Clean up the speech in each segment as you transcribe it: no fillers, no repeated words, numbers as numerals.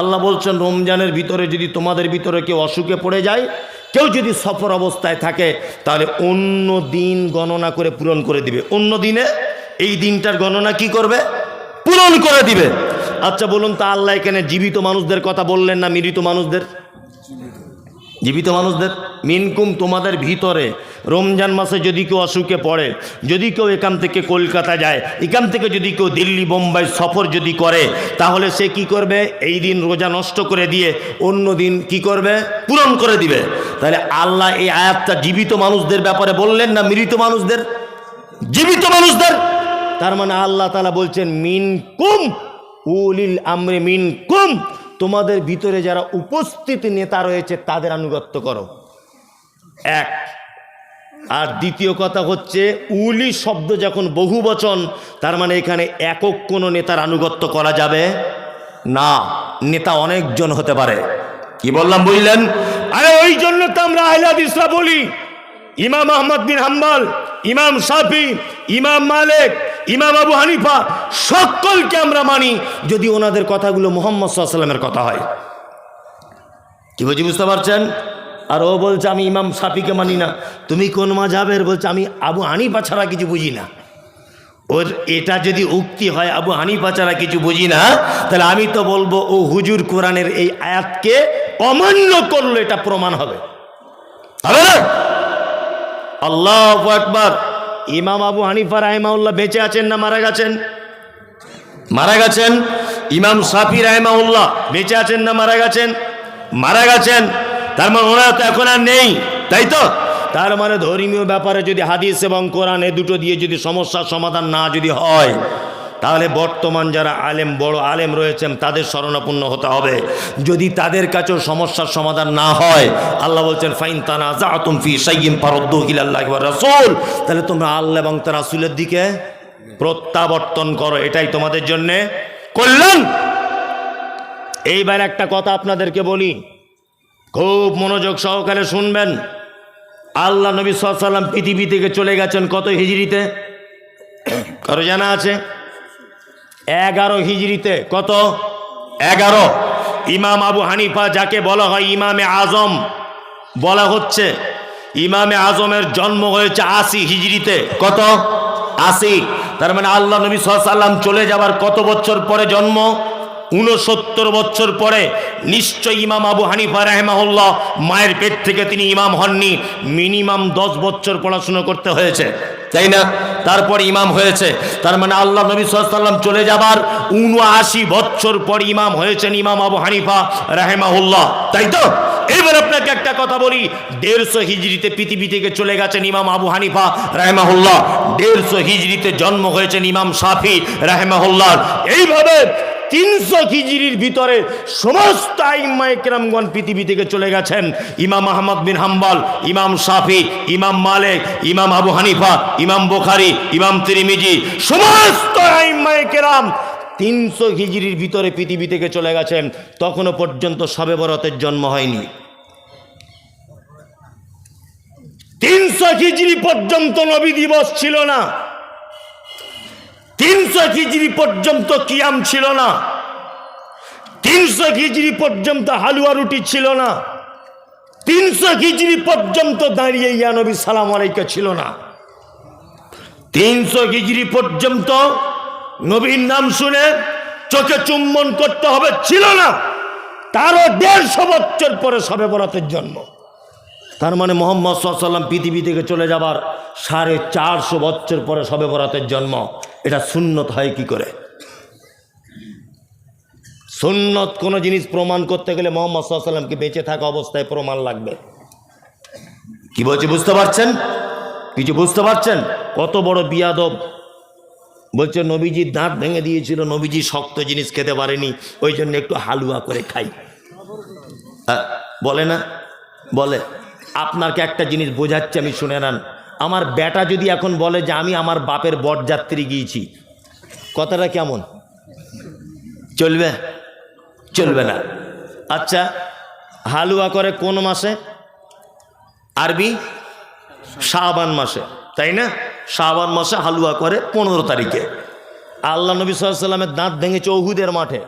আল্লাহ বলছেন রমজানের ভিতরে যদি তোমাদের ভিতরে কেউ অসুখে পড়ে যায়, কেউ যদি সফর অবস্থায় থাকে, তাহলে অন্য দিন গণনা করে পূরণ করে দিবে। অন্য দিনে এই দিনটার গণনা কি করবে? পূরণ করে দিবে। আচ্ছা বলুন তো, আল্লাহ এখানে জীবিত মানুষদের কথা বললেন না মৃত মানুষদের? জীবিত মানুষদের। মিনকুম, তোমাদের ভিতরে রমজান মাসে যদি কেউ অসুখে পড়ে, যদি কেউ এখান থেকে কলকাতা যায়, এখান থেকে যদি কেউ দিল্লি বোম্বাই সফর যদি করে, তাহলে সে কি করবে? এই দিন রোজা নষ্ট করে দিয়ে অন্য দিন কি করবে? পূরণ করে দিবে। তাহলে আল্লাহ এই আয়াতটা জীবিত মানুষদের ব্যাপারে বললেন না মৃত মানুষদের? জীবিত মানুষদের। তার মানে আল্লাহ তাআলা বলছেন মিনকুম উলিল আমরি মিনকুম, তোমাদের ভিতরে যারা উপস্থিত নেতা রয়েছে তাদের আনুগত্য করো। এক। আর দ্বিতীয় কথা হচ্ছে, উলি শব্দ যখন বহু বচন, তার মানে এখানে একক কোনো নেতার আনুগত্য করা যাবে না, নেতা অনেকজন হতে পারে। কি বললাম বুঝলেন? আরে ওই জন্য তো আমরা আহলে হাদিসরা বলি ইমাম আহমদ বিন হাম্বল, ইমাম শাফি, ইমাম মালিক, ইমাম আবু হানিফা সকলকে আমরা মানি যদি ওনাদের কথাগুলো মুহাম্মদ সাল্লাল্লাহু আলাইহি ওয়াসাল্লামের কথা হয়। কি বলছি বুঝতে পারছেন? আর ও বলছে আমি ইমাম শাফিকে মানি না। তুমি কোন মাযহাবের? বলছে আমি আবু হানিফা ছাড়া কিছু বুঝি না। ওর এটা যদি উক্তি হয় আবু হানিফা ছাড়া কিছু বুঝি না, তাহলে আমি তো বলবো ও হুজুর কোরআনের এই আয়াতকে অমান্য করলো, এটা প্রমাণ হবে, হবে না? আল্লাহু আকবার। ইমাম আবু হানিফা রাহিমাহুল্লাহ বেঁচে আছেন না মারা গেছেন? মারা গেছেন। ইমাম শাফি রাহিমাহুল্লাহ বেঁচে আছেন না মারা গেছেন? মারা গেছেন। তার মানে ওনারা তো এখন আর নেই, তাই তো? তার মানে ধর্মীয় ব্যাপারে যদি হাদিস এবং কোরআন এ দুটো দিয়ে যদি সমস্যার সমাধান না যদি হয়, তাহলে বর্তমান যারা আলেম, বড় আলেম রয়েছেন তাদের শরণাপন্ন হতে হবে। যদি তাদের কাছেও সমস্যার সমাধান না হয়, আল্লাহ বলছেন ফাইন তানাযাতুম ফি শাইইন ফারুদ্দুহু ইলাল্লাহি ওয়া রাসূল, তাহলে তোমরা আল্লাহ এবং তার রাসূলের দিকে প্রত্যাবর্তন করো, এটাই তোমাদের জন্য কল্যাণ। এইবার একটা কথা আপনাদেরকে বলি, খুব মনোযোগ সহকারে শুনবেন। আল্লাহ নবী সাল্লাল্লাহু আলাইহি ওয়াসাল্লাম পৃথিবী থেকে চলে গেছেন কত হিজরিতে? কারো জানা আছে? 11 হিজরিতে। কত? 11। ইমাম আবু হানিফা, যাকে বলা হয় ইমামে আজম বলা হচ্ছে, ইমামে আজমের জন্ম হয়েছে 80 হিজরিতে। কত? 80। তার মানে আল্লাহ নবী সাল্লাল্লাহু আলাইহি ওয়াসাল্লাম চলে যাবার কত বছর পরে জন্ম? 69 বছর পরে। নিশ্চয় ইমাম আবু হানিফা রাহিমাহুল্লাহ মায়ের পেট থেকে তিনি ইমাম হননি, মিনিমাম 10 বছর পড়াশোনা করতে হয়েছে, তাই না? তারপর ইমাম হয়েছে। তার মানে আল্লাহ নবী সাল্লাল্লাহু আলাইহি ওয়াসাল্লাম চলে যাবার 79 বছর পর ইমাম হয়েছেন ইমাম আবু হানিফা রাহিমাহুল্লাহ, তাই তো? এবার আপনাকে একটা কথা বলি, 150 হিজরিতে পৃথিবী থেকে চলে গেছেন ইমাম আবু হানিফা রাহিমাহুল্লাহ, 150 হিজরিতে জন্ম হয়েছেন ইমাম শাফি রাহিমাহুল্লাহ। এইভাবে 300 হিজরির ভিতরে সমস্ত আইম্মায়ে কেরামগণ পৃথিবী থেকে চলে গেছেন। ইমাম আহমদ বিন হাম্বল, ইমাম শাফি, ইমাম মালিক, ইমাম আবু হানিফা, ইমাম বুখারী, ইমাম তিরমিজি, সমস্ত আইম্মায়ে কেরাম 300 হিজরির ভিতরে পৃথিবী থেকে চলে গেছেন। তখনও পর্যন্ত শবে বরাতের জন্ম হয়নি। 300 হিজরি পর্যন্ত নবী দিবস ছিল না। 300 হিজরি পর্যন্ত কিয়াম ছিল না। 300 হিজরি পর্যন্ত হালুয়া রুটি ছিল না। 300 হিজরি পর্যন্ত দাঁড়িয়ে ইয়া নবী সালাম আলাইকা ছিল না। 300 হিজরি পর্যন্ত নবীর নাম শুনে চোখে চুম্বন করতে হবে ছিল না। তারও 150 বছর পরে শবে বরাতের জন্ম। তার মানে মুহাম্মদ সাল্লাল্লাহু আলাইহি ওয়াসাল্লাম পৃথিবী থেকে চলে যাবার 450 বছর পরে শবে বরাতের জন্ম। এটা সুন্নত হয় কি করে? সুন্নত কোনো জিনিস প্রমাণ করতে গেলে মুহাম্মদ সাল্লাল্লাহু আলাইহি ওয়াসাল্লামকে বেঁচে থাকা অবস্থায় প্রমাণ লাগবে। কি বলছি বুঝতে পারছেন? কিছু বুঝতে পারছেন? কত বড় বিয়াদব! বলছে নবীজির দাঁত ভেঙে দিয়েছিল, নবীজি শক্ত জিনিস খেতে পারেনি, ওই জন্য একটু হালুয়া করে খাই। বলে না? বলে। আপনাকে একটা জিনিস বোঝাচ্ছি, আমি শুনে নেন। আমার বেটা যদি এখন বলে যে আমি আমার বাপের বরযাত্রী গিয়েছি, কথাটা কেমন? চলবে? চলবে না। আচ্ছা, হালুয়া করে কোন মাসে? আরবি শাবান মাসে, তাই না? শাবান মাসে হালুয়া করে 15 তারিখে। আল্লাহ নবী সাল্লাল্লাহু আলাইহি ওয়াসাল্লামের দাঁত ভেঙেছে উহুদের মাঠে।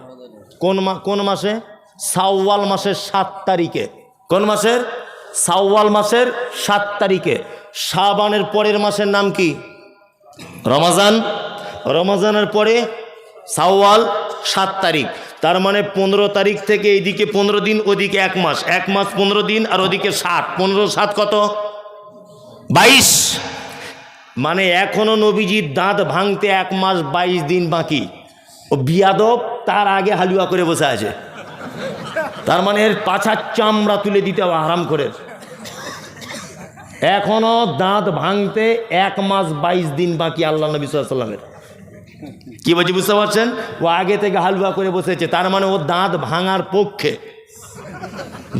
কোন মাসে? শাওয়াল মাসের 7 তারিখে। কোন মাসের? শাওয়াল মাসের 7 তারিখে। শাবানের পরের মাসের নাম কি? রমজান। রমজানের পরে শাওয়াল 7 তারিখ, তার মানে 15 তারিখ থেকে এইদিকে 15 দিন, ওদিকে 1 মাস, 1 মাস 15 দিন, আর ওদিকে 7, 15 7 কত? 22। মানে এখনো নবীজির দাঁত ভাঙতে 1 মাস 22 দিন বাকি। ও বিয়াদব তার আগে হালুয়া করে বসে আছে, তার মানে এর পাছার চামড়া তুলে দিতে হবে আরাম করে। এখনো দাঁত ভাঙতে 1 মাস 22 দিন বাকি আল্লাহ নবী সাল্লাল্লাহু আলাইহি ওয়াসাল্লামের। কি বলছি বুঝতে পারছেন? ও আগে থেকে হালুয়া করে বসেছে, তার মানে ও দাঁত ভাঙার পক্ষে।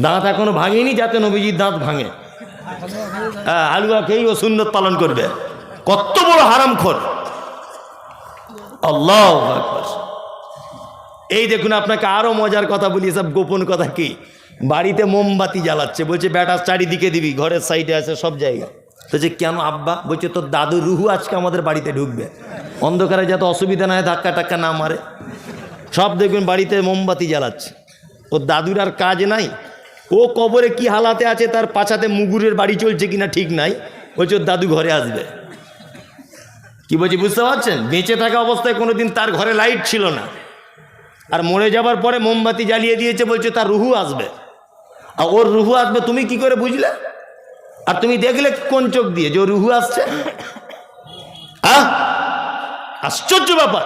দাঁত এখনো ভাঙেনি যাতে নবীজির দাঁত ভাঙে। হ্যাঁ, হালুয়া খেয়েই ও সুন্নত পালন করবে। কত বড় হারামখোর! আল্লাহু আকবার। এই দেখুন, আপনাকে আরো মজার কথা বলি, সব গোপন কথা। কি? বাড়িতে মোমবাতি জ্বালাচ্ছে, বলছে বেটা চারিদিকে দিবি, ঘরের সাইডে আছে, সব জায়গায়। তো যে কেন আব্বা? বলছে তোর দাদু রুহু আজকে আমাদের বাড়িতে ঢুকবে, অন্ধকারে যাতে অসুবিধা না হয়, ধাক্কা টাক্কা না মারে। সব দেখবেন বাড়িতে মোমবাতি জ্বালাচ্ছে। ওর দাদুর আর কাজ নাই, ও কবরে কি হালাতে আছে, তার পাছাতে মুগুরের বাড়ি চলছে কিনা ঠিক নাই, বলছে ওর দাদু ঘরে আসবে। কি বলছি বুঝতে পারছেন? বেঁচে থাকা অবস্থায় কোনোদিন তার ঘরে লাইট ছিল না, আর মরে যাবার পরে মোমবাতি জ্বালিয়ে দিয়েছে, বলছে তার রুহু আসবে। আর ওর রুহু আসবে তুমি কি করে বুঝলে? আর তুমি দেখলে কোন চোখ দিয়ে যে ওর রুহু আসছে? আশ্চর্য ব্যাপার।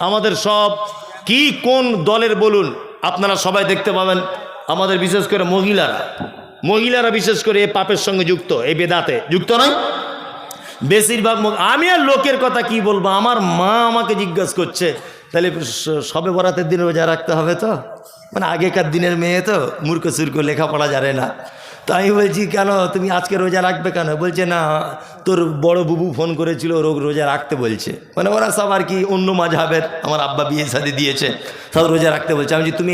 আমাদের সব কি কোন দলের বলুন, আপনারা সবাই দেখতে পাবেন, আমাদের বিশেষ করে মহিলারা বিশেষ করে এই পাপের সঙ্গে যুক্ত, এই বেদাতে যুক্ত নয় বেশিরভাগ। আমি আর লোকের কথা কি বলবো, আমার মা আমাকে জিজ্ঞাসা করছে, তাহলে সবে বরাতের দিন রোজা রাখতে হবে তো? মানে আগেকার দিনের মেয়ে তো, মূর্খ সুর্খ, লেখাপড়া জানে না। তো আমি বলছি কেন তুমি আজকে রোজা রাখবে কেন? বলছে না, তোর বড় বুবু ফোন করেছিল, রোজা রাখতে বলছে। মানে ওরা সব আর কি অন্য মাযহাবের, আমার আব্বা বিয়ে শাদী দিয়েছে, সব রোজা রাখতে বলছে। আমি বলছি তুমি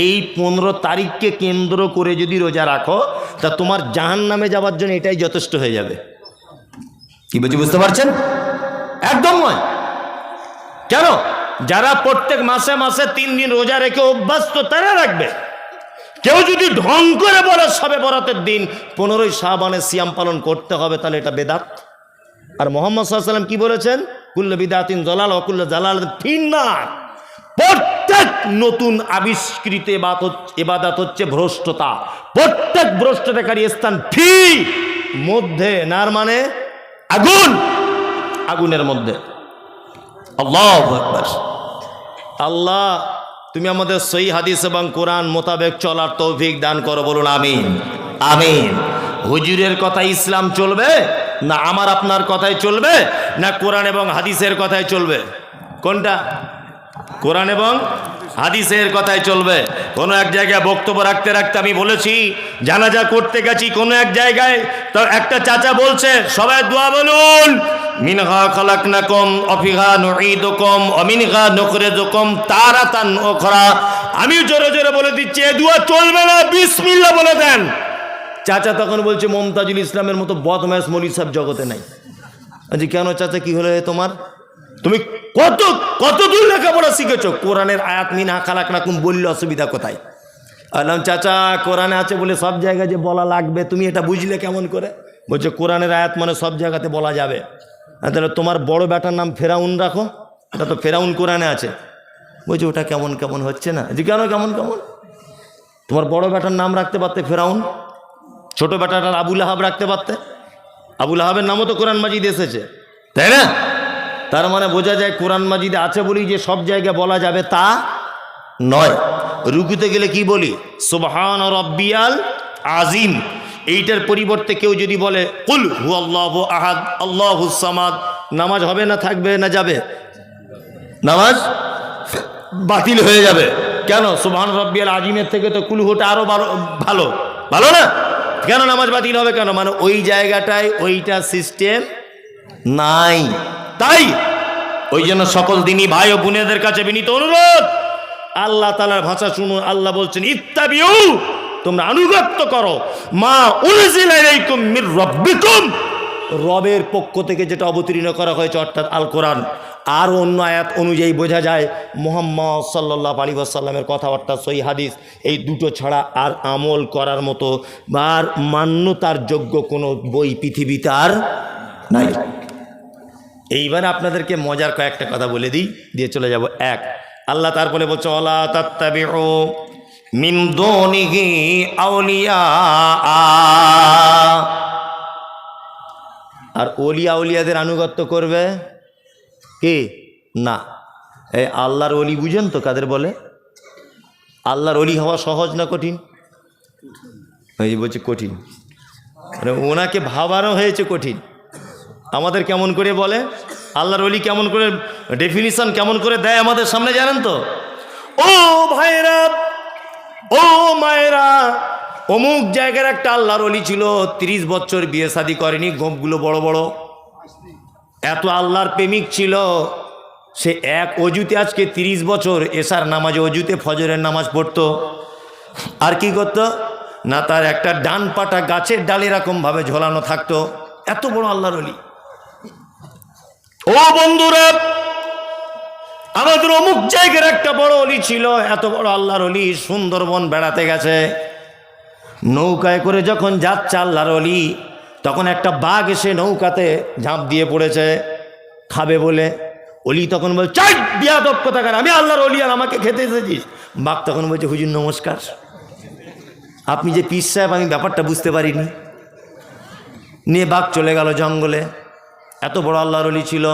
এই 15 তারিখকে কেন্দ্র করে যদি রোজা রাখো, তা তোমার জাহান্নামে যাওয়ার জন্য এটাই যথেষ্ট হয়ে যাবে। কি বলছি বুঝতে পারছেন? একদম নয়। কেন? যারা প্রত্যেক মাসে মাসে 3 দিন রোজা রেখে অভ্যস্ত তারা রাখবে। কেউ যদি ঢং করে বলে সবে বরাতের দিন 15ই শাবানে সিয়াম পালন করতে হবে, তাহলে এটা বেদাত। আর মুহাম্মদ সাল্লাল্লাহু আলাইহি ওয়াসাল্লাম কি বলেছেন? কুল্লু বিদাতিন যালাল ওয়া কুল্লু জালালাতিন ফিন্নার। প্রত্যেক নতুন আবিষ্কৃত ইবাদত হচ্ছে ভ্রষ্টতা। প্রত্যেক ভ্রষ্টতাকারী স্থান মধ্যে, নার মানে আগুনের মধ্যে। আল্লাহু আকবার। আল্লাহ তুমি আমাদের সহি হাদিস এবং কোরআন মোতাবেক চলার তৌফিক দান করো, বলুন আমিন। আমিন। হুজুরের কথাই ইসলাম চলবে, না আমার আপনার কথাই চলবে, না কোরআন এবং হাদিসের কথাই চলবে? কোনটা? কোরআন এবং হাদিসের কথাই চলবে। কোনো এক জায়গায় বক্তব্য রাখতে রাখতে আমি বলেছি, জানাজা করতে গেছি কোনো এক জায়গায়, তো একটা চাচা বলছে সবাই দোয়া বলুন, মিনহা খালাকনাকুম ওয়া ফিহা নুঈদুকুম ওয়া মিনহা নুখরিজুকুম তারাতান উখরা। আমি জোরে জোরে বলে দিচ্ছি, এই দোয়া চলবে না, বিসমিল্লাহ বলে দেন। চাচা তখন বলছে মমতাজুল ইসলামের মতো বদমাশ মৌলভী সাহেব জগতে নাই। আচ্ছা কেন চাচা, কি হলো তোমার? তুমি কত দূর লেখাপড়া শিখেছো? কোরআনের আয়াত মিনহা খালাকনাকুম বললে অসুবিধা কোথায়? বললাম চাচা কোরআনে আছে বলে সব জায়গায় যে বলা লাগবে, তুমি এটা বুঝলে কেমন করে? বলছে কোরআনের আয়াত মানে সব জায়গাতে বলা যাবে। তাহলে তোমার বড় বেটার নাম ফেরাউন রাখো, এটা তো ফেরাউন কোরআনে আছে। বলছে ওটা কেমন কেমন হচ্ছে না? যে কেন কেমন কেমন? তোমার বড় বেটার নাম রাখতে পারতে ফেরাউন, ছোট বেটাটার আবুল আহাব রাখতে পারতে। আবুল আহাবের নামও তো কোরআন মাজিদে এসেছে, তাই না? তার মানে বোঝা যায় কোরআন মাজিদে আছে বলেই যে সব জায়গায় বলা যাবে তা নয়। রুকুতে গেলে কি বলি? সুবহান রাব্বিয়াল আজিম। এইটার পরিবর্তে কেউ যদি বলে কুল হুয়াল্লাহু আহাদ আল্লাহুস সামাদ, নামাজ হবে না থাকবে না যাবে? নামাজ বাতিল হয়ে যাবে। কেন? সুবহান রাব্বিয়াল আজিমের থেকে তো কুল হুটা আরো ভালো, ভালো না? কেন নামাজ বাতিল হবে কেন? মানে ওই জায়গাটায় ওইটা সিস্টেম নাই। তাই ওই জন্য সকল দিনই ভাই ও বোনেদের কাছে বিনীত অনুরোধ, আল্লাহ তাআলার ভাষা শুনুন। আল্লাহ বলছেন ইত্তাবিউ, তোমরা আনুগত্য করো, মা উনজিলা ইলাইকুম মির রাব্বিকুম, রবের পক্ষ থেকে যেটা অবতীর্ণ করা হয়েছে অর্থাৎ আল কোরআন। আর অন্য আয়াত অনুযায়ী বোঝা যায় মুহাম্মদ সাল্লাল্লাহু আলাইহি ওয়াসাল্লামের কথাবার্তা সহি হাদিস এই দুটো ছাড়া আর আমল করার মতো বা মান্যতার যোগ্য কোনো বই পৃথিবীতে আর নাই। এইবার আপনাদেরকে মজার কয়েকটা কথা বলে দিই, দিয়ে চলে যাব। এক, আল্লাহ তারপরে বলছে ওয়ালা তাত্তাবিউ মিন দুনিহি আউলিয়া, আর ওলি আউলিয়াদের আনুগত্য করবে কি না। এই আল্লাহর ওলি বুঝেন তো কাদের বলে? আল্লাহর ওলি হওয়া সহজ না কঠিন? এই বলছে কঠিন, মানে ওনাকে ভাবারও হয়েছে কঠিন। আমাদের কেমন করে বলে আল্লাহর ওলি, কেমন করে ডেফিনিশন কেমন করে দেয় আমাদের সামনে জানেন তো? ও ভাইরা, ও মায়েরা, অমুক জায়গার একটা আল্লাহর ওলি ছিল, 30 বছর বিয়ে শাদী করেনি, গোপগুলো বড় বড়, এত আল্লাহর প্রেমিক ছিল। সে এক অজুতে আজকে 30 বছর এশার নামাজ অজুতে ফজরের নামাজ পড়তো। আর কি করতো না, তার একটা ডান পাটা গাছের ডালে এরকমভাবে ঝোলানো থাকতো। এত বড় আল্লাহর ওলি। ও বন্ধুরা, আমাদের অমুক জায়গার একটা বড় ওলি ছিল, এত বড় আল্লাহর ওলি, সুন্দরবন বেড়াতে গেছে, নৌকায় করে যখন যাচ্ছে আল্লাহর ওলি, তখন একটা বাঘ এসে নৌকাতে ঝাঁপ দিয়ে পড়েছে খাবে বলে। ওলি তখন বলছে চাই বিয়াদব কোথাকার, আমি আল্লাহর ওলি আর আমাকে খেতে এসেছিস। বাঘ তখন বলছে হুজুর নমস্কার, আপনি যে পীর সাহেব আমি ব্যাপারটা বুঝতে পারিনি। নিয়ে বাঘ চলে গেল জঙ্গলে। এত বড় আল্লাহর ওলি ছিল।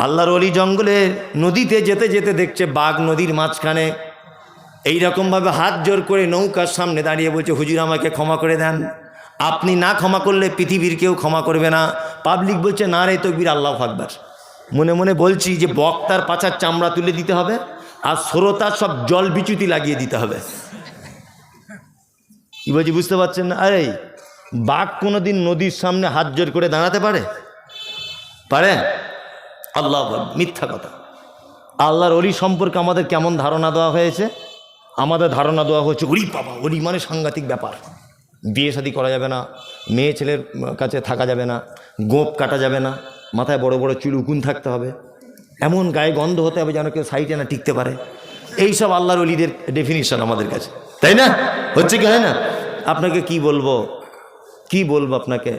আল্লাহর ওলি জঙ্গলে নদীতে যেতে যেতে দেখছে বাঘ নদীর মাঝখানে এইরকমভাবে হাত জোর করে নৌকার সামনে দাঁড়িয়ে বলছে হুজুর আমাকে ক্ষমা করে দেন, আপনি না ক্ষমা করলে পৃথিবীর কেউ ক্ষমা করবে না। পাবলিক বলছে না রে তকবীর আল্লাহু আকবার। মনে মনে বলছি যে বক্তার পাছার চামড়া তুলে দিতে হবে আর শ্রোতার সব জল বিচুতি লাগিয়ে দিতে হবে। কি বলছি বুঝতে পারছেন না? আরে বাঘ কোনোদিন নদীর সামনে হাত জোর করে দাঁড়াতে পারে? পারে? আল্লাহ, মিথ্যা কথা। আল্লাহর ওলি সম্পর্কে আমাদের কেমন ধারণা দেওয়া হয়েছে? আমাদের ধারণা দেওয়া হয়েছে ওলি বাবা, ওলি মানে সাংঘাতিক ব্যাপার, বিয়ে শাদী করা যাবে না, মেয়ে ছেলের কাছে থাকা যাবে না, গোঁপ কাটা যাবে না, মাথায় বড় বড় চুল উকুন থাকতে হবে, এমন গায়ে গন্ধ হতে হবে যেন কেউ সাইডে না টিকতে পারে। এইসব আল্লাহর ওলিদের ডেফিনিশন আমাদের কাছে, তাই না? হচ্ছে কি হয় না? আপনাকে কি বলবো আপনাকে?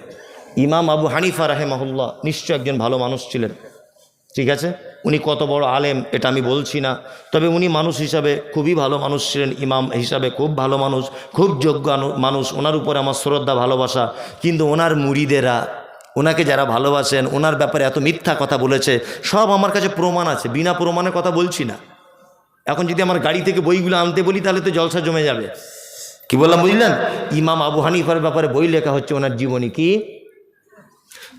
ইমাম আবু হানিফা রাহিমাহুল্লাহ নিশ্চয় একজন ভালো মানুষ ছিলেন, ঠিক আছে? উনি কত বড় আলেম এটা আমি বলছি না, তবে উনি মানুষ হিসাবে খুবই ভালো মানুষ ছিলেন, ইমাম হিসাবে খুব ভালো মানুষ, খুব যোগ্য মানুষ, ওনার উপরে আমার শ্রদ্ধা ভালোবাসা। কিন্তু ওনার মুরিদেরা, ওনাকে যারা ভালোবাসেন, ওনার ব্যাপারে এত মিথ্যা কথা বলেছে, সব আমার কাছে প্রমাণ আছে, বিনা প্রমাণের কথা বলছি না। এখন যদি আমার গাড়ি থেকে বইগুলো আনতে বলি তাহলে তো জলসা জমে যাবে। কি বললাম বুঝলেন? ইমাম আবু হানিফার ব্যাপারে বই লেখা হচ্ছে, ওনার জীবনী। কি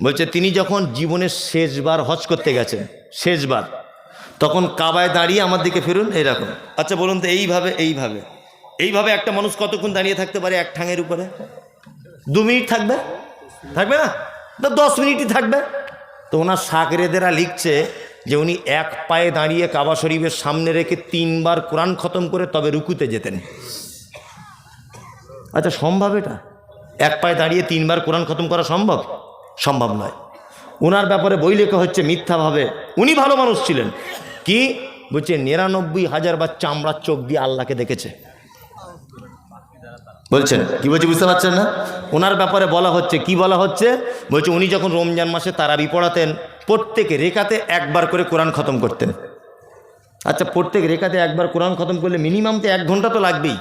বলছে? তিনি যখন জীবনের শেষবার হজ করতে গেছেন, শেষবার, তখন কাবায় দাঁড়িয়ে আমার দিকে ফিরুন এইরকম। আচ্ছা বলুন তো, এইভাবে একটা মানুষ কতক্ষণ দাঁড়িয়ে থাকতে পারে এক ঠাঙের উপরে? 2 মিনিট থাকবে না, 10 মিনিটই থাকবে। তো ওনার সাগরেদেরা লিখছে যে উনি এক পায়ে দাঁড়িয়ে কাবা শরীফের সামনে রেখে 3 বার কোরআন খতম করে তবে রুকুতে যেতেন। আচ্ছা সম্ভব এটা? এক পায়ে দাঁড়িয়ে 3 বার কোরআন খতম করা সম্ভব নয়। ওনার ব্যাপারে বই লেখা হচ্ছে মিথ্যাভাবে। উনি ভালো মানুষ ছিলেন। কি বলছে? 99,000 বার চামড়ার চোখ দিয়ে আল্লাহকে দেখেছে বলছেন। কি বলছে বুঝতে পারছেন না? ওনার ব্যাপারে বলা হচ্ছে, কি বলা হচ্ছে? বলছে উনি যখন রমজান মাসে তারাবি পড়াতেন, প্রত্যেক রেখাতে 1 বার করে কোরআন খতম করতেন। আচ্ছা প্রত্যেক রেখাতে 1 বার কোরআন খতম করলে মিনিমাম তো 1 ঘন্টা তো লাগবেই।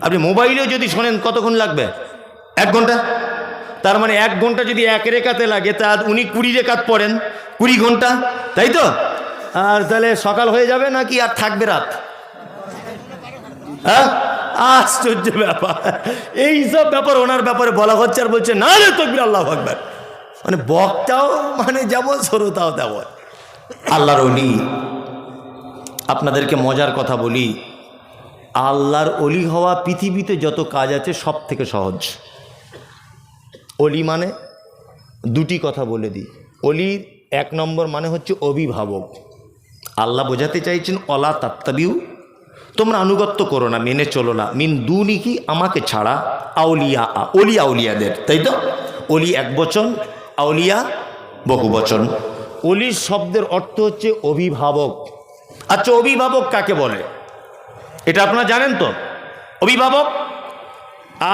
আপনি মোবাইলেও যদি শোনেন কতক্ষণ লাগবে? 1 ঘন্টা। তার মানে 1 ঘন্টা যদি 1 রেখাতে লাগে, তা উনি 20 রেখাত পড়েন, 20 ঘন্টা, তাই তো? আর তাহলে সকাল হয়ে যাবে নাকি আর থাকবে রাত? হ্যাঁ, আশ্চর্য ব্যাপার। এইসব ব্যাপার ওনার ব্যাপারে বলা হচ্ছে, আর বলছে না রে তাকবীর আল্লাহু আকবার। মানে বক্তাও মানে যেমন, শ্রোতাও তেমন। আল্লাহর ওলি, আপনাদেরকে মজার কথা বলি, আল্লাহর ওলি হওয়া পৃথিবীতে যত কাজ আছে সব থেকে সহজ। ওলি মানে 2টি কথা বলে দিই। ওলির 1 নম্বর মানে হচ্ছে অভিভাবক। আল্লাহ বোঝাতে চাইছেন অলা তাত্তাবিউ, তোমরা আনুগত্য করো না, মেনে চলো না, মিন দুনি কি আমাকে ছাড়া, আউলিয়া, ওলি আউলিয়াদের, তাই তো? ওলি 1 বচন, আউলিয়া বহু বচন। অলি শব্দের অর্থ হচ্ছে অভিভাবক। আচ্ছা, অভিভাবক কাকে বলে এটা আপনারা জানেন তো? অভিভাবক,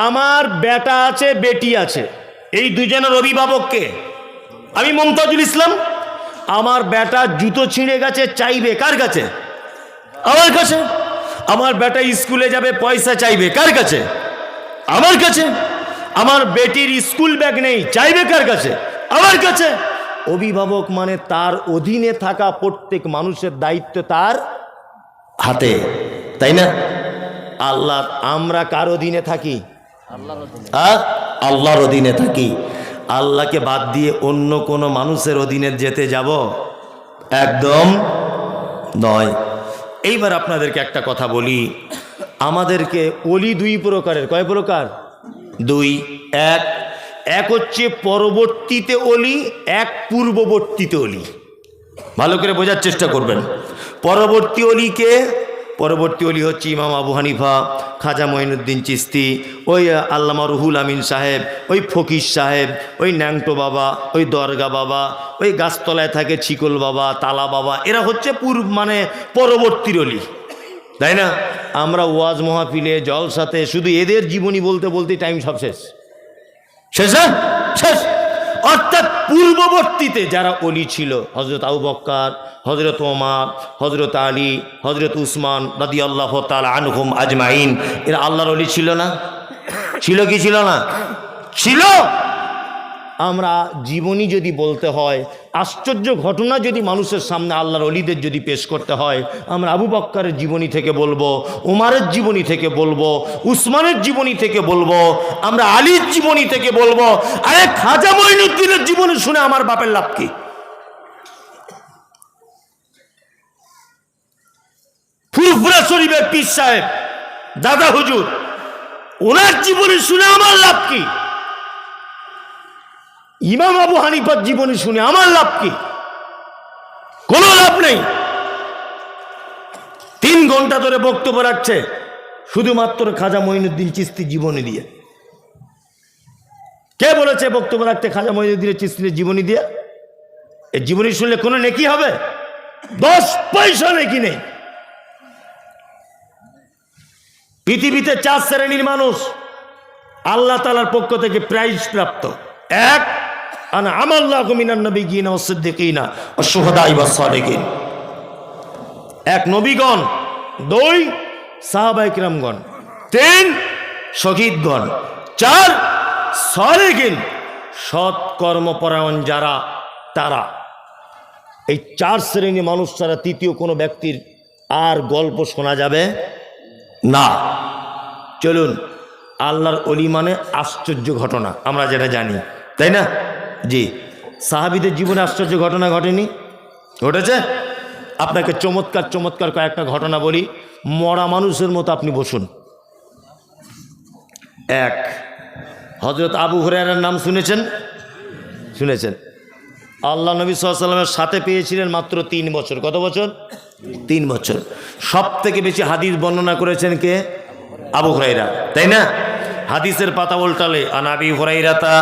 আমার বেটা আছে বেটি আছে, এই দুজনের অভিভাবক কে? আমি মমতাজুল ইসলাম। আমার বেটা জুতো ছিঁড়ে গেছে, চাইবে কার কাছে? আমার কাছে। আমার বেটা স্কুলে যাবে, পয়সা চাইবে কার কাছে? আমার কাছে। আমার বেটির স্কুল ব্যাগ নেই, চাইবে কার কাছে? আমার কাছে। অভিভাবক মানে তার অধীনে থাকা প্রত্যেক মানুষের দায়িত্ব তার হাতে, তাই না? আল্লাহ, আমরা কার অধীনে থাকি? আল্লাহর অধীনে থাকি। আল্লাহকে বাদ দিয়ে অন্য কোনো মানুষের অধীনে যেতে যাব? একদম নয়। এইবার আপনাদেরকে একটা কথা বলি, আমাদেরকে অলি দুই প্রকারের। কয় প্রকার? দুই। এক হচ্ছে পরবর্তীতে অলি, এক পূর্ববর্তীতে অলি। ভালো করে বোঝার চেষ্টা করবেন। পরবর্তী অলিকে, পরবর্তী অলি হচ্ছে ইমাম আবু হানিফা, খাজা মঈনুদ্দিন চিশতি, ওই আল্লামা রুহুল আমিন সাহেব, ওই ফকির সাহেব, ওই ন্যাংটো বাবা, ওই দরগা বাবা, ওই গাছতলায় থাকে ছিকল বাবা, তালা বাবা, এরা হচ্ছে মানে পরবর্তীর অলি, তাই না? আমরা ওয়াজ মাহফিলে জলসাতে শুধু এদের জীবনী বলতে বলতে টাইম সব শেষ শেষ শেষ। অর্থাৎ পূর্ববর্তীতে যারা অলি ছিল, হজরত আবু বকর, হজরত ওমর, হজরত আলী, হজরত উসমান রাদিয়াল্লাহু তাআলা আনহুম আজমাইন, এরা আল্লাহর অলি ছিল না? ছিল কি ছিল না? ছিল। আমরা জীবনী যদি বলতে হয়, আশ্চর্য ঘটনা যদি মানুষের সামনে আল্লাহর অলিদের যদি পেশ করতে হয়, আমরা আবু বকরের জীবনী থেকে বলবো, উমারের জীবনী থেকে বলবো, উসমানের জীবনী থেকে বলবো, আমরা আলীর জীবনী থেকে বলবো। আরে খাজা মঈনুদ্দিনের জীবনী শুনে আমার বাপের লাভ কি? ফুরফুরা শরীফের পীর সাহেব দাদা হুজুর, ওনার জীবনী শুনে আমার লাভ কি? ইমাম আবু হানিফার জীবনী শুনে আমার লাভ কি? কোনো লাভ নেই। 3 ঘন্টা ধরে বক্তব্য রাখছে শুধুমাত্র খাজা মঈনুদ্দিন চিশতি জীবনী দিয়ে। কে বলেছে বক্তব্য রাখতে খাজা মঈনুদ্দিন চিশতির জীবনী দিয়ে? এই জীবনী শুনলে কোনো নেকি হবে? 10 পয়সা নেকি নেই। পৃথিবীতে 4 শ্রেণীর মানুষ আল্লাহ তাআলার পক্ষ থেকে প্রাইজ প্রাপ্ত। এক, আনা আমাল্লাহু মিনান নাবিয়্যিনা ওয়াস সিদ্দিকিনা ওয়াশ শুহাদাই ওয়াস সালিহিন। এক, নবীগণ। 2, সাহাবায়ে কিরামগণ। 3, শহীদগণ। 4, সালিহিন, সৎ কর্মপরায়ণ যারা, তারা। এই 4 শ্রেণীর মানুষ ছাড়া তৃতীয় কোনো ব্যক্তির আর গল্প শোনা যাবে না। চলুন, আল্লাহর অলি মানে আশ্চর্য ঘটনা, আমরা যেটা জানি, তাই না? জি, সাহাবীদের জীবনে আশ্চর্য ঘটনা ঘটেনি? ঘটেছে। আপনাকে চমৎকার চমৎকার কয়েকটা ঘটনা বলি, মরা মানুষের মতো আপনি বসুন। এক, হযরত আবু হুরায়রার নাম শুনেছেন? শুনেছেন। আল্লাহ নবী সাল্লাল্লাহু আলাইহি ওয়াসাল্লামের সাথে পেয়েছিলেন মাত্র 3 বছর। কত বছর? 3 বছর। সব থেকে বেশি হাদিস বর্ণনা করেছেন কে? আবু হুরায়রা, তাই না? হাদিসের পাতা উল্টালে আনাবি হুরায়রাতা,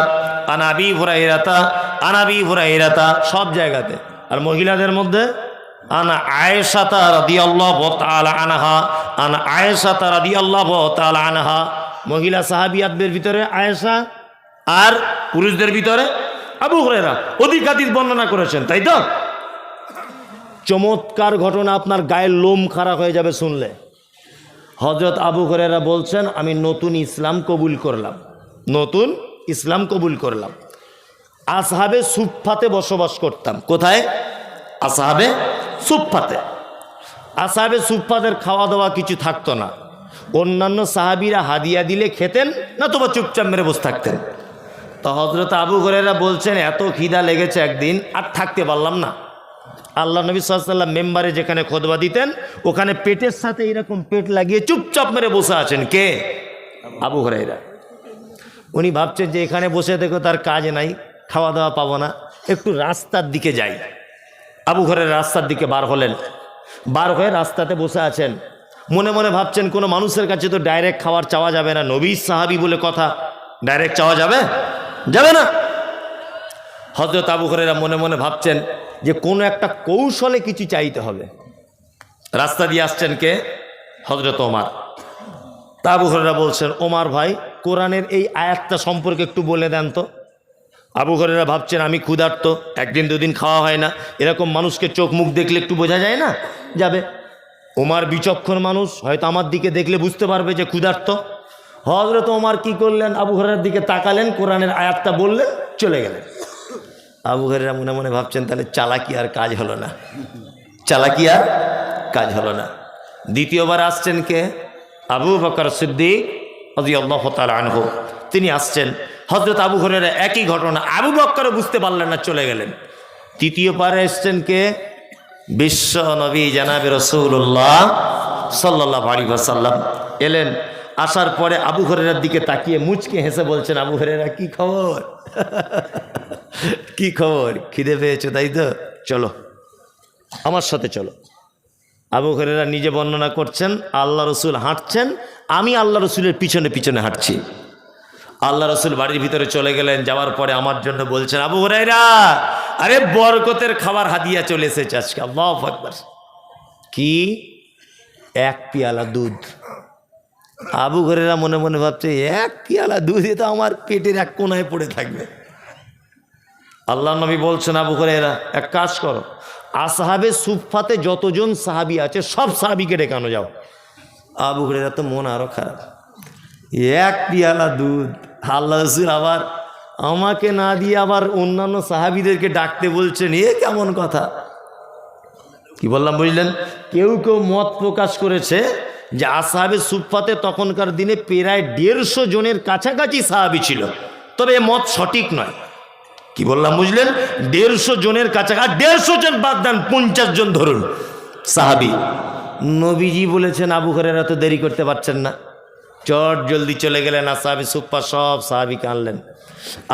আনাবি হুরায়রাতা, আনাবি হুরায়রাতা, সব জায়গাতে। আর মহিলাদের মধ্যে আনা আয়েশাতা রাদিয়াল্লাহু তাআলা আনহা, আনা আয়েশাতা রাদিয়াল্লাহু তাআলা আনহা। মহিলা সাহাবিয়াতদের ভিতরে আয়েশা, আর পুরুষদের ভিতরে আবু হুরায়রা। অধিক হাদিস বর্ণনা করেছেন, তাই তো? চমৎকার ঘটনা, আপনার গায়ের লোম খারাপ হয়ে যাবে শুনলে। হযরত আবু হুরায়রা বলছেন, আমি নতুন ইসলাম কবুল করলাম, নতুন ইসলাম কবুল করলাম। আসহাবে সুফফাতে বসবাস করতাম। কোথায়? আসহাবে সুফফাতে। আসহাবে সুফফাদের খাওয়া দাওয়া কিছু থাকতো না। অন্যান্য সাহাবীরা হাদিয়া দিলে খেতেন, না তোবা চুপচাপ মেরে বসে থাকতেন। তো হযরত আবু হুরায়রা বলছেন, এত খিদা লেগেছে একদিন, আর থাকতে পারলাম না। আল্লাহ নবী সাল্লাল্লাহু আলাইহি ওয়াসাল্লাম মেম্বারে যেখানে খুতবা দিতেন, ওখানে পেটের সাথে এরকম পেট লাগিয়ে চুপচাপ মেরে বসে আছেন। কে? আবু হুরায়রা। উনি ভাবছেন যে এখানে বসে দেখো তার কাজ নাই, খাওয়া দাওয়া পাবো না, একটু রাস্তার দিকে যাই। আবু হুরায়রা রাস্তার দিকে বার হলেন। বার হয়ে রাস্তাতে বসে আছেন, মনে মনে ভাবছেন কোনো মানুষের কাছে তো ডাইরেক্ট খাবার চাওয়া যাবে না, নবী সাহাবী বলে কথা, ডাইরেক্ট চাওয়া যাবে? যাবে না। হযরত আবু হুরায়রা মনে মনে ভাবছেন, যে কোনো একটা কৌশলে কিছু চাইতে হবে। রাস্তা দিয়ে আসছেন কে? হযরত ওমর। তা আবু হুরায়রা বলছেন, ওমর ভাই কোরআনের এই আয়াতটা সম্পর্কে একটু বলে দেন তো। আবু হুরায়রা ভাবছেন আমি ক্ষুধার্ত, একদিন দুদিন খাওয়া হয় না, এরকম মানুষকে চোখ মুখ দেখলে একটু বোঝা যায় না যাবে। ওমর বিচক্ষণ মানুষ, হয়তো আমার দিকে দেখলে বুঝতে পারবে যে ক্ষুধার্ত। হযরত ওমর কি করলেন, আবু হুরায়রার দিকে তাকালেন, কোরআনের আয়াতটা বললেন, চলে গেলেন। আবু হুরায়রা মনে মনে ভাবছেন তাহলে চালাকি আর কাজ হলো না, চালাকি আর কাজ হলো না। দ্বিতীয়বার আসছেন কে? আবু বকর সিদ্দিক রাদিয়াল্লাহু তাআলা আনহু। তিনি আসছেন। হযরত আবু হুরায়রা একই ঘটনা, আবু বকর বুঝতে পারলেন না, চলে গেলেন। তৃতীয়বারে এসছেন কে? বিশ্ব নবী জনাবে রাসূলুল্লাহ সাল্লাল্লাহু আলাইহি ওয়াসাল্লাম এলেন। আসার পরে আবু হুরায়রার দিকে তাকিয়ে মুচকে হেসে বলছেন, আবু হুরায়রা কি খবর? কি খবর? খিদে পেয়েছো তাই তো? চলো আমার সাথে চলো। আবু হুরায়রা নিজে বর্ণনা করছেন, আল্লাহ রসুল হাঁটছেন, আমি আল্লাহ রসুলের পিছনে পিছনে হাঁটছি। আল্লাহ রসুল বাড়ির ভিতরে চলে গেলেন। যাওয়ার পরে আমার জন্য বলছেন, আবু হুরায়রা আরে বরকতের খাবার হাদিয়া চলে এসেছে আজকে। আল্লাহু আকবার। কি? এক পেয়ালা দুধ। আবু হুরায়রা মনে মনে ভাবছে, এক পেয়ালা দুধে তো আমার পেটের এক কোনায় পড়ে থাকবে। আল্লাহ নবী বলছেন, আবু হুরায়রা এক কাজ করো, আসহাবে সুফফাতে যতজন সাহাবী আছে সব সাহাবীকে ডেকানো যাও। আবু হুরায়রা তো মন আরো খারাপ, এক পেয়ালা দুধ। আল্লাহ রাসূল আবার আমাকে না দিয়ে আবার অন্যান্য সাহাবীদেরকে ডাকতে বলছেন, এ কেমন কথা? কি বললাম বুঝলেন? কেউ কেউ মত প্রকাশ করেছে যে আসহাবে সুফফাতে তখনকার দিনে প্রায় 150 জনের কাছাকাছি সাহাবী ছিল, তবে এ মত সঠিক নয়। কি বললাম বুঝলেন? 150 জনের কাছাকাছি, 150 জন বাদ দেন, 50 জন ধরুন সাহাবী। নবীজি বলেছেন আবু হুরায়রা তো দেরি করতে পারছেন না, চট জলদি চলে গেলেন। আসহাবে সুফফা সব সাহাবীকে আনলেন।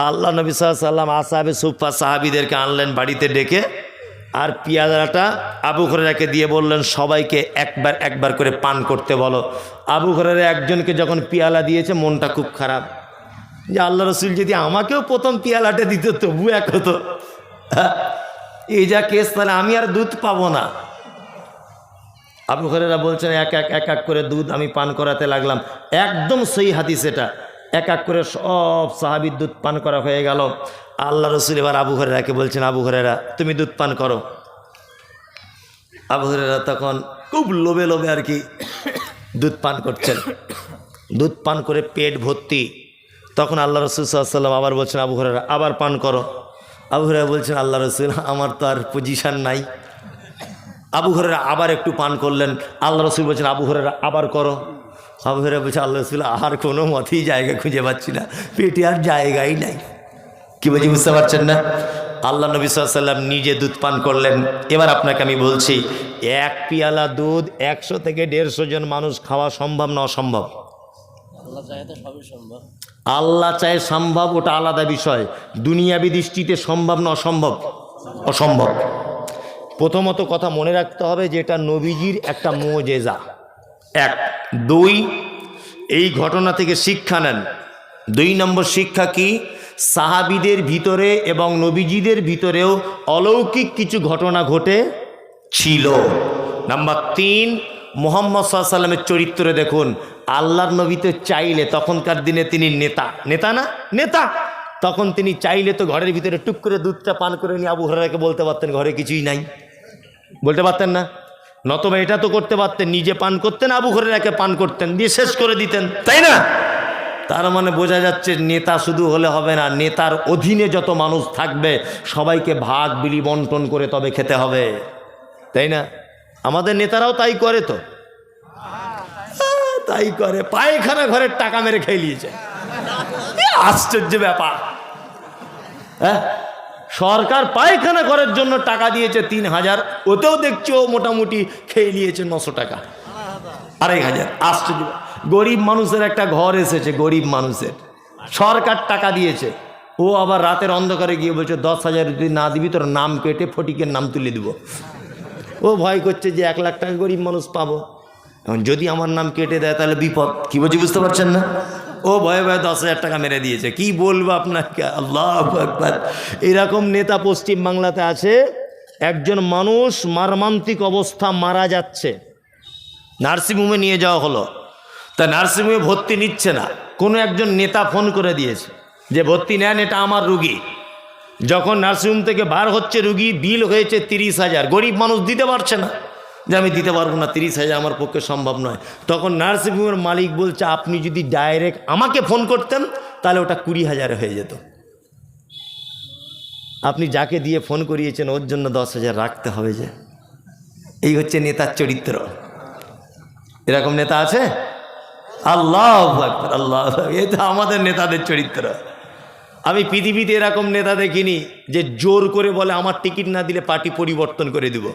আল্লাহ নবী সাল্লাল্লাহু আলাইহি ওয়াসাল্লাম আসহাবে সুফফা সাহাবীদেরকে আনলেন বাড়িতে ডেকে, আর পেয়ালাটা আবু হুরায়রাকে দিয়ে বললেন সবাইকে একবার একবার করে পান করতে বলো। আবু হুরায়রা একজনকে যখন পেয়ালা দিয়েছে মনটা খুব খারাপ, যে আল্লাহ রসুল যদি আমাকেও প্রথম পেয়ালাটা দিত তবু এক হতো, এই যা কেস, তাহলে আমি আর দুধ পাবো না। আবু হুরায়রা বলছেন এক এক করে দুধ আমি পান করাতে লাগলাম। একদম সহি হাদিস এটা। এক এক করে সব সাহাবীর দুধ পান করা হয়ে গেল। আল্লাহ রসুল এবার আবু হুরায়রাকে বলছেন, আবু হুরায়রা তুমি দুধ পান করো। আবু হুরায়রা তখন খুব লোভে লোভে আর কি দুধ পান করছেন। দুধ পান করে পেট ভর্তি। তখন আল্লাহ রসুল সাল্লাল্লাহু আলাইহি ওয়াসাল্লাম আবার বলছেন, আবু হুরায়রা আবার পান করো। আবু হুরায়রা বলছেন, আল্লাহ রসুল আমার তো আর পজিশন নাই। আবু হুরায়রা আবার একটু পান করলেন। আল্লাহ রসুল বলছেন, আবু হুরায়রা আবার করো। আবু হুরায়রা বলছে, আল্লাহ রসুল আর কোনো মতেই জায়গা খুঁজে পাচ্ছি না, পেটে আর জায়গাই নাই। কি বলছি বুঝতে পারছেন না? আল্লাহ নবী সাল্লাল্লাহু আলাইহি ওয়াসাল্লাম নিজে দুধ পান করলেন। এবার আপনাকে আমি বলছি, এক পেয়ালা দুধ 100 থেকে 150 জন মানুষ খাওয়া সম্ভব না অসম্ভব? আল্লাহ চায় সম্ভব, ওটা আলাদা বিষয়। দুনিয়াবি দৃষ্টিতে সম্ভব না অসম্ভব? অসম্ভব। প্রথমত কথা মনে রাখতে হবে যে এটা নবীজির একটা মুজিজা। 1 2 এই ঘটনা থেকে শিক্ষা নেন। 2 নম্বর শিক্ষা কি? সাহাবীদের ভিতরে এবং নবীজিদের ভিতরেও অলৌকিক কিছু ঘটনা ঘটে ছিল। নাম্বার 3 মুহাম্মদ সাল্লাল্লাহু আলাইহি ওয়াসাল্লামের চরিত্রে দেখুন, আল্লাহর নবী তো চাইলে, তখনকার দিনে তিনি নেতা না নেতা, তখন তিনি চাইলে তো ঘরের ভিতরে টুক করে দুধটা পান করে নিয়ে আবু হুরায়রাকে বলতে পারতেন ঘরে কিছুই নাই, বলতে পারতেন না? নতবা এটা তো করতে পারতেন, নিজে পান করতেন, আবু হুরায়রাকে পান করতেন, দিয়ে শেষ করে দিতেন, তাই না? তার মানে বোঝা যাচ্ছে নেতা শুধু হলে হবে না, নেতার অধীনে যত মানুষ থাকবে সবাইকে ভাগ বিলি বন্টন করে তবে খেতে হবে, তাই না? আমাদের নেতারাও তাই করে তো, তাই করে। পায়খানা ঘরের টাকা মেরে খেয়ে নিয়েছে, আশ্চর্য ব্যাপার। হ্যাঁ, সরকার পায়খানা ঘরের জন্য টাকা দিয়েছে 3000, ওতেও দেখছো মোটামুটি খেয়ে নিয়েছে 900 টাকা, 2500। আশ্চর্য। গরিব মানুষের একটা ঘর এসেছে, গরিব মানুষের, সরকার টাকা দিয়েছে, ও আবার রাতের অন্ধকারে গিয়ে বলছে 10,000 যদি না দিবি তোর নাম কেটে ফটিকের নাম তুলে দিব। ও ভয় করছে যে 1 লাখ টাকা গরিব মানুষ পাবো, এখন যদি আমার নাম কেটে দেয় তাহলে বিপদ। কি বলছি বুঝতে পারছেন না? ও ভয়ে ভয়ে 10,000 টাকা মেরে দিয়েছে। কি বলবো আপনাকে, আল্লাহু আকবার। এরকম নেতা পশ্চিম বাংলাতে আছে, একজন মানুষ মর্মান্তিক অবস্থা মারা যাচ্ছে, নার্সিংহোমে নিয়ে যাওয়া হলো, তা নার্সিংহোমে ভর্তি নিচ্ছে না, কোনো একজন নেতা ফোন করে দিয়েছে যে ভর্তি নেন, এটা আমার রুগী। যখন নার্সিংহোম থেকে বার হচ্ছে রুগী, বিল হয়েছে 30,000, গরিব মানুষ দিতে পারছে না, যে আমি দিতে পারবো না, 30,000 আমার পক্ষে সম্ভব নয়। তখন নার্সিংহোমের মালিক বলছে আপনি যদি ডাইরেক্ট আমাকে ফোন করতেন তাহলে ওটা 20,000 হয়ে যেত। আপনি যাকে দিয়ে ফোন করিয়েছেন ওর জন্য 10,000 রাখতে হবে যে। এই হচ্ছে নেতার চরিত্র। এরকম নেতা আছে? আল্লাহু আকবার, আল্লাহু আকবার। এটা আমাদের নেতাদের চরিত্র। আমি পৃথিবীতে এরকম নেতা দেখিনি যে জোর করে বলে আমার টিকিট না দিলে পার্টি পরিবর্তন করে দিব,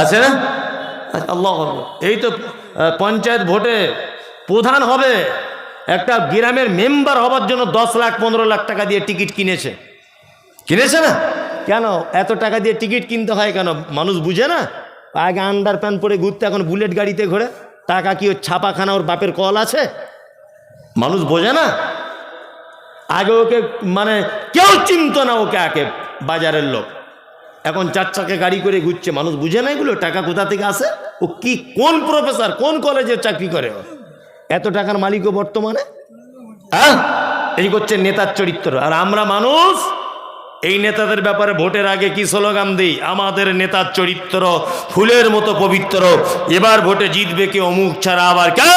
আছে না? আল্লাহু আকবার। এই তো পঞ্চায়েত ভোটে প্রধান হবে, একটা গ্রামের মেম্বার হবার জন্য 10 লাখ 15 লাখ টাকা দিয়ে টিকিট কিনেছে না? কেন এত টাকা দিয়ে টিকিট কিনতে হয় কেন? মানুষ বুঝে না? আগে আন্ডার প্যান্ট পরে ঘুরতে, এখন বুলেট গাড়িতে ঘোরে। টাকা কি ওর ছাপাখানা ওর বাপের কল আছে? মানুষ বোঝে না। আগে ওকে মানে কেউ চিনত না ওকে, আগে বাজারের লোক। এখন 4 চাকা গাড়ি করে ঘুরছে, মানুষ বুঝে না এগুলো টাকা কোথা থেকে আসে। ও কি কোন প্রফেসর, কোন কলেজে চাকরি করে, এত টাকার মালিকও বর্তমানে। হ্যাঁ, এই করছে নেতার চরিত্র। আর আমরা মানুষ এই নেতাদের ব্যাপারে ভোটের আগে কি স্লোগান দিই? আমাদের নেতার চরিত্র ফুলের মতো পবিত্র, এবার ভোটে জিতবে কি অমুক ছাড়া আবার কে?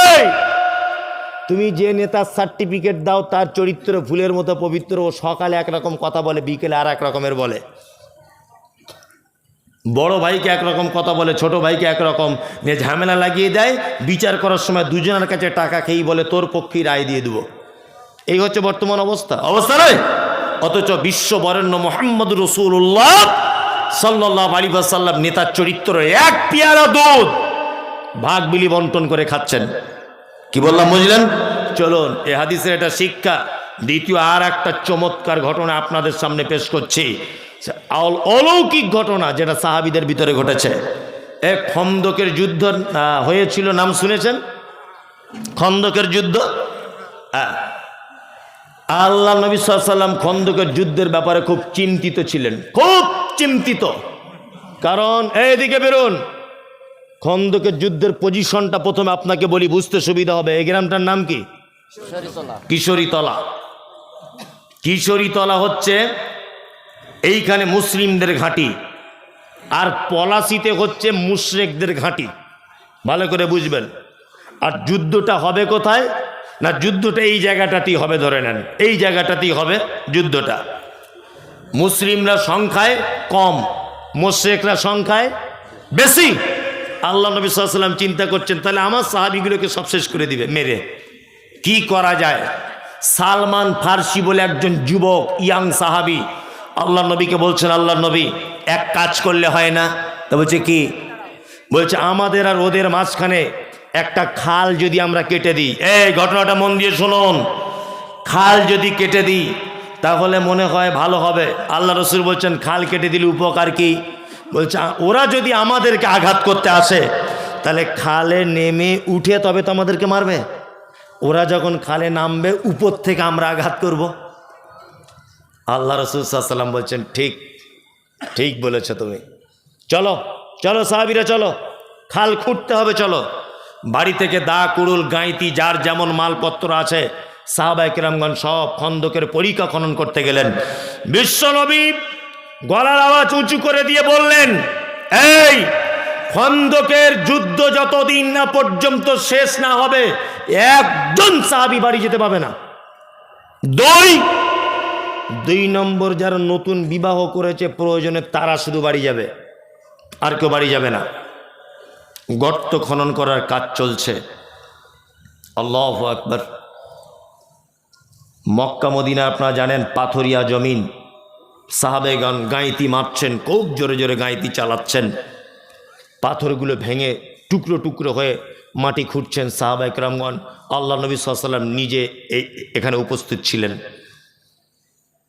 তুমি যে নেতার সার্টিফিকেট দাও তার চরিত্র ফুলের মতো পবিত্র। ও সকালে একরকম কথা বলে, বিকেলে আর এক রকমের বলে। বড় ভাইকে একরকম কথা বলে, ছোট ভাইকে একরকম নিয়ে ঝামেলা লাগিয়ে দেয়। বিচার করার সময় দুজনের কাছে টাকা খেয়েই বলে তোর পক্ষেই রায় দিয়ে দেবো। এই হচ্ছে বর্তমান অবস্থা নয়? অথচ বিশ্ব বরেণ্য মুহাম্মদ রাসূলুল্লাহ সাল্লাল্লাহু আলাইহি ওয়াসাল্লাম নেতার চরিত্র এক পেয়ালা দুধ ভাগ বিলি বন্টন করে খাচ্ছেন। কি বললাম বুঝলেন? চলুন, এ হাদিসের এটা শিক্ষা। দ্বিতীয় আর একটা চমৎকার ঘটনা আপনাদের সামনে পেশ করছি, অলৌকিক ঘটনা যেটা সাহাবীদের ভিতরে ঘটেছে। এক খন্দকের যুদ্ধ হয়েছিল, নাম শুনেছেন? খন্দকের যুদ্ধ। আল্লাহ নবী সাল্লাল্লাহু আলাইহি ওয়াসাল্লাম খন্দকের যুদ্ধের ব্যাপারে খুব চিন্তিত ছিলেন, খুব চিন্তিত। কারণ এইদিকে বেরোন, খন্দকের যুদ্ধের পজিশনটা প্রথমে আপনাকে বলি, বুঝতে সুবিধা হবে। এই গ্রামটার নাম কি? কিশোরীতলা। কিশোরীতলা হচ্ছে এইখানে মুসলিমদের ঘাঁটি, আর পলাশিতে হচ্ছে মুশরিকদের ঘাঁটি। ভালো করে বুঝবেন। আর যুদ্ধটা হবে কোথায়? না, যুদ্ধটা এই জায়গাটাতেই হবে, ধরে নেন এই জায়গাটাতেই হবে যুদ্ধটা। মুসলিমরা সংখ্যায় কম, মুশরিকরা সংখ্যায় বেশি। আল্লাহ নবী সাল্লাল্লাহু আলাইহি ওয়াসাল্লাম চিন্তা করছেন তাহলে আমার সাহাবীগুলোকে সব শেষ করে দিবে মেরে। কি করা যায়? সালমান ফার্সি বলে একজন যুবক ইয়াং সাহাবী আল্লাহ নবীকে বলছেন, আল্লাহ নবী এক কাজ করলে হয় না? তা বলছে কি? বলছে আমাদের আর ওদের মাঝখানে একটা খাল যদি আমরা কেটে দিই। এই ঘটনাটা মন দিয়ে শুনুন। খাল যদি কেটে দিই তাহলে মনে হয় ভালো হবে। আল্লাহ রসুল বলছেন খাল কেটে দিলে উপকার কি? বলছে ওরা যদি আমাদেরকে আঘাত করতে আসে তাহলে খালে নেমে উঠে তবে তো আমাদেরকে মারবে। ওরা যখন খালে নামবে উপর থেকে আমরা আঘাত করব। আল্লাহ রসুল সাল্লাল্লাহু আলাইহি ওয়াসাল্লাম বলছেন ঠিক ঠিক বলেছ তুমি, চলো চলো সাহাবীরা চলো, খাল খুঁড়তে হবে, চলো। বাড়ি থেকে দা কুড়ুল গাঁইতি যার যেমন মালপত্র আছে সাহাবায়ে কেরামগণ সব খন্দকের পরিখা খনন করতে গেলেন। বিশ্বনবী গলার আওয়াজ উঁচু করে দিয়ে বললেন, এই খন্দকের যুদ্ধ যতদিন না পর্যন্ত শেষ না হবে একজন সাহাবী বাড়ি যেতে পাবে না। দুই নম্বর যারা নতুন বিবাহ করেছে প্রয়োজনে তারা শুধু বাড়ি যাবে, আর কেউ বাড়ি যাবে না। গর্ত খনন করার কাজ চলছে। আল্লাহু আকবার। মক্কা মদিনা আপনারা জানেন পাথরিয়া জমিন, সাহাবেগণ গাঁইতি মারছেন, খুব জোরে জোরে গাঁইতি চালাচ্ছেন। পাথরগুলো ভেঙে টুকরো টুকরো হয়ে মাটি খুঁড়ছেন সাহাবায়ে কেরামগণ। আল্লাহ নবী সাল্লাল্লাহু আলাইহি ওয়াসাল্লাম নিজে এখানে উপস্থিত ছিলেন।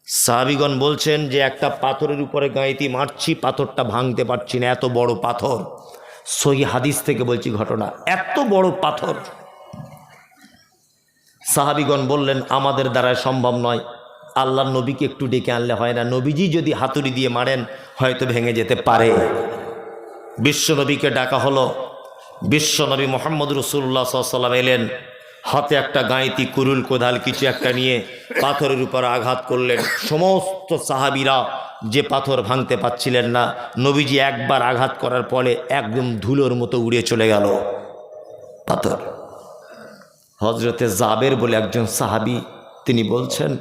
সাহাবীগণ বলছেন যে একটা পাথরের উপরে গাঁইতি মারছি, পাথরটা ভাঙতে পারছি না, এত বড় পাথর। সহি হাদিস থেকে বলছি ঘটনা, এত বড় পাথর। সাহাবীগণ বললেন আমাদের দ্বারা সম্ভব নয়, আল্লাহর নবীকে একটু ডেকে আনলে হয় না? নবীজি যদি হাতুড়ি দিয়ে মারেন হয়তো ভেঙে যেতে পারে। বিশ্বনবীকে ডাকা হলো। বিশ্বনবী মোহাম্মদ রাসূলুল্লাহ সাল্লাল্লাহু আলাইহি ওয়াসাল্লাম এলেন, হাতে একটা গাঁইতি, কুরুল, কোদাল কিছু একটা নিয়ে পাথরের উপর আঘাত করলেন। সমস্ত সাহাবীরা যে পাথর ভাঙতে পাচ্ছিলেন না, নবীজি একবার আঘাত করার পরে একদম ধুলোর মতো উড়ে চলে গেল পাথর। হজরতে জাবের বলে একজন সাহাবী, তিনি বলছেন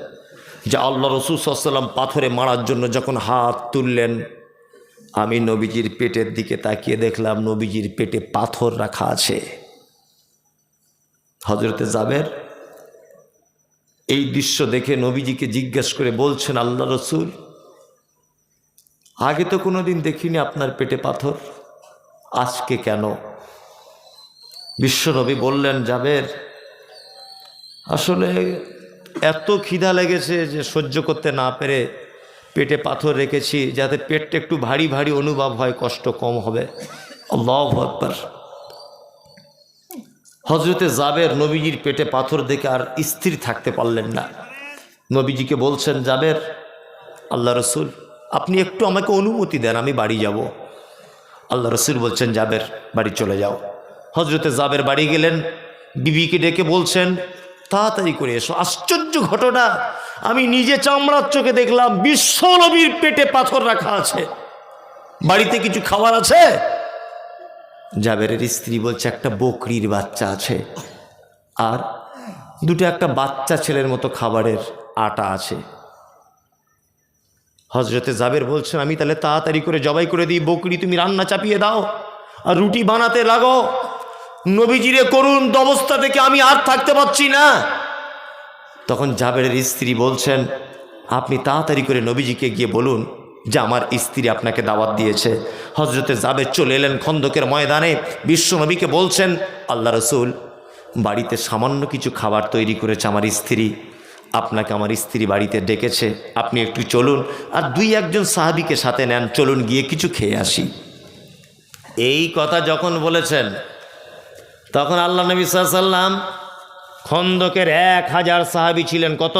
যে আল্লাহ রাসূল সাল্লাল্লাহু আলাইহি ওয়াসাল্লাম পাথরে মারার জন্য যখন হাত তুললেন, আমি নবীজির পেটের দিকে তাকিয়ে দেখলাম নবীজির পেটে পাথর রাখা আছে। হজরতে জাবের এই দৃশ্য দেখে নবীজিকে জিজ্ঞেস করে বলছেন, আল্লাহ রসুল, আগে তো কোনোদিন দেখিনি আপনার পেটে পাথর, আজকে কেন? বিশ্বনবী বললেন, জাবের, আসলে এত খিদা লেগেছে যে সহ্য করতে না পেরে পেটে পাথর রেখেছি, যাতে পেটটা একটু ভারী ভারী অনুভব হয়, কষ্ট কম হবে। আল্লাহু আকবার। হজরতে জাবের নবীজির পেটে পাথর দেখে আর স্থির থাকতে পারলেন না। নবীজিকে বলছেন, জাবের, আল্লাহ রসুল, আপনি একটু আমাকে অনুমতি দেন, আমি বাড়ি যাব। আল্লাহ রসুল বলছেন, জাবের, বাড়ি চলে যাও। হজরতে জাবের বাড়ি গেলেন, বিবিকে ডেকে বলছেন, তাড়াতাড়ি করে এসো। আশ্চর্য ঘটনা, আমি নিজে চামড়ার চোখে দেখলাম বিশ্ব নবীর পেটে পাথর রাখা আছে। বাড়িতে কিছু খাবার আছে? জাবেরের স্ত্রী বলছে, একটা বকরির বাচ্চা আছে, আর দুটো একটা বাচ্চা ছেলের মতো খাবারের আটা আছে। হজরতে জাবের বলছেন, আমি তাহলে তাড়াতাড়ি করে জবাই করে দিই, বকরি তুমি রান্না চাপিয়ে দাও আর রুটি বানাতে লাগো। নবীজিরে করুণ অবস্থা থেকে আমি আর থাকতে পারছি না। তখন জাবেরের স্ত্রী বলছেন, আপনি তাড়াতাড়ি করে নবীজিকে গিয়ে বলুন যে আমার স্ত্রী আপনাকে দাওয়াত দিয়েছে। হজরতে জাবের চলে এলেন খন্দকের ময়দানে, বিশ্ব নবীকে বলছেন, আল্লাহ রসুল, বাড়িতে সামান্য কিছু খাবার তৈরি করেছে আমার স্ত্রী, আপনাকে আমার স্ত্রী বাড়িতে ডেকেছে, আপনি একটু চলুন আর দুই একজন সাহাবীকে সাথে নেন, চলুন গিয়ে কিছু খেয়ে আসি। এই কথা যখন বলেছেন, তখন আল্লাহ নবী সাল্লাল্লাহু আলাইহি ওয়াসাল্লাম খন্দকের 1000 সাহাবী ছিলেন, কত?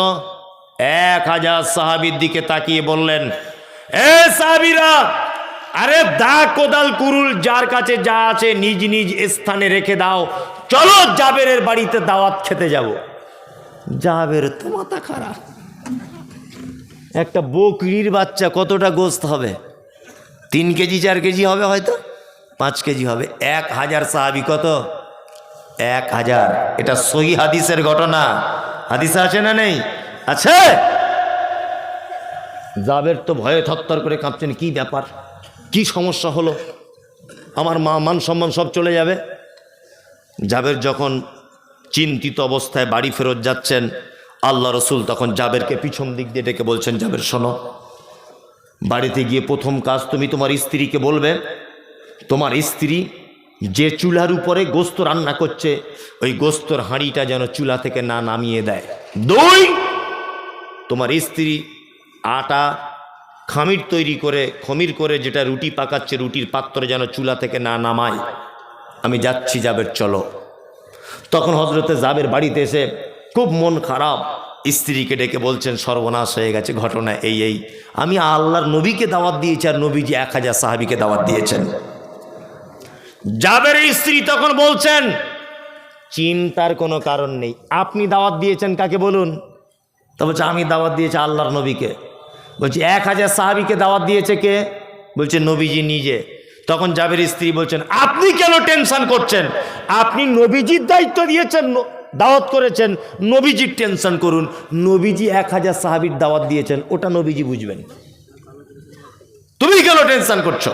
1000 সাহাবীর দিকে তাকিয়ে বললেন, এ সাহাবীরা, আরে দা, কোদাল, কুরুল যার কাছে যা আছে নিজ নিজ স্থানে রেখে দাও, চলো জাবেরের বাড়িতে দাওয়াত খেতে যাব। জাবের তো মাথা খারাপ, একটা বকরির বাচ্চা কতটা গোস্ত হবে? 3 কেজি 4 কেজি হবে, হয়তো 5 কেজি হবে। 1000 সাহাবী, কত? 1000। এটা সহি হাদিসের ঘটনা। হাদিসে আছে না নেই? আছে। জাবের তো ভয়ে থরথর করে কাঁপছেন, কি ব্যাপার, কি সমস্যা হলো, আমার মান সম্মান সব চলে যাবে। জাবের যখন চিন্তিত অবস্থায় বাড়ি ফেরত যাচ্ছেন, আল্লাহ রসুল তখন জাবেরকে পিছন দিক দিয়ে ডেকে বলছেন, জাবের শোনো, বাড়িতে গিয়ে প্রথম কাজ তুমি তোমার স্ত্রীকে বলবে, তোমার স্ত্রী যে চুলার উপরে গোস্ত রান্না করছে, ওই গোস্তর হাঁড়িটা যেন চুলা থেকে না নামিয়ে দেয়। 2, তোমার স্ত্রী আটা খমির করে যেটা রুটি পাকাচ্ছে, রুটির পাত্র যেন চুলা থেকে না নামায়। আমি যাচ্ছি, জাবের, চলো। তখন হজরতে জাবের বাড়িতে এসে খুব মন খারাপ, স্ত্রীকে ডেকে বলছেন, সর্বনাশ হয়ে গেছে, ঘটনা এই, আমি আল্লাহর নবীকে দাওয়াত দিয়েছি আর নবীজি 1000 সাহাবীকে দাওয়াত দিয়েছেন। জাবেরের স্ত্রী তখন বলছেন, চিন্তার কোনো কারণ নেই, আপনি দাওয়াত দিয়েছেন কাকে বলুন? তা বলছে, আমি দাওয়াত দিয়েছি আল্লাহর নবীকে। বলছি 1000 সাহাবীকে দাওয়াত দিয়েছে কে? বলছে নবীজি নিজে। তখন জাবেরের স্ত্রী বলছেন, আপনি কেন টেনশন করছেন? আপনি নবীজির দায়িত্ব দিয়েছেন, দাওয়াত করেছেন, নবীজির টেনশন করুন। নবীজি 1000 সাহাবীর দাওয়াত দিয়েছেন, ওটা নবীজি বুঝবেন, তুমি কেন টেনশন করছো?